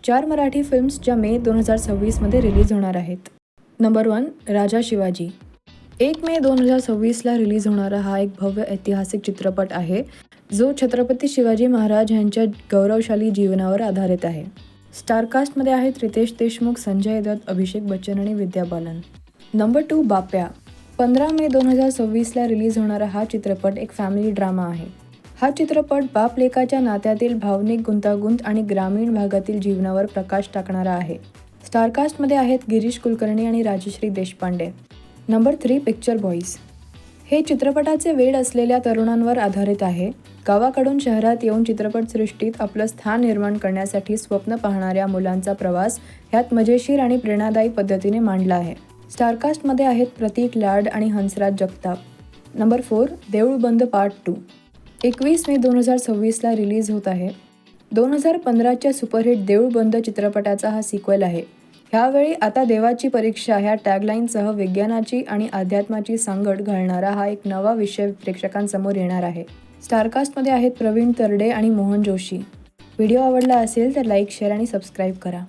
4 Marathi films ज्या मे 2026मध्ये release होणार आहेत. नंबर 1 राजा शिवाजी. 1 मे 2026ला रिलीज होणारा हा एक भव्य ऐतिहासिक चित्रपट आहे, जो छत्रपती शिवाजी महाराज यांच्या गौरवशाली जीवनावर आधारित आहे. स्टारकास्टमध्ये आहेत रितेश देशमुख, संजय दत्त, अभिषेक बच्चन आणि विद्या बालन. नंबर 2 बाप्या. 15 मे 2026ला रिलीज होणारा हा चित्रपट एक फॅमिली ड्रामा आहे. हा चित्रपट बाप-लेकाच्या नात्यातील भावनिक गुंतागुंत आणि ग्रामीण भागातील जीवनावर प्रकाश टाकणारा आहे. स्टारकास्टमध्ये आहेत गिरीश कुलकर्णी आणि राजश्री देशपांडे. Number 3 picture Boys. हे चित्रपटाचे वेड असलेल्या तरुणांवर आधारित आहे. गावाकडून शहरात येऊन चित्रपटसृष्टीत आपलं स्थान निर्माण करण्यासाठी स्वप्न पाहणाऱ्या मुलांचा प्रवास ह्यात मजेशीर आणि प्रेरणादायी पद्धतीने मांडला आहे. स्टारकास्टमध्ये आहेत प्रतीक लाड आणि हंसराज जगताप. नंबर 4 देऊळ बंद पार्ट 2. 21 मे 2026ला रिलीज होत आहे. 2015च्या सुपरहिट देऊळ बंद चित्रपटाचा हा सिक्वेल आहे. ह्यावेळी आता देवाची परीक्षा ह्या टॅगलाईनसह विज्ञानाची आणि अध्यात्माची सांगड घालणारा हा एक नवा विषय प्रेक्षकांसमोर येणार आहे. स्टारकास्टमध्ये आहेत प्रवीण तरडे आणि मोहन जोशी. व्हिडिओ आवडला असेल तर लाईक, शेअर आणि सबस्क्राईब करा.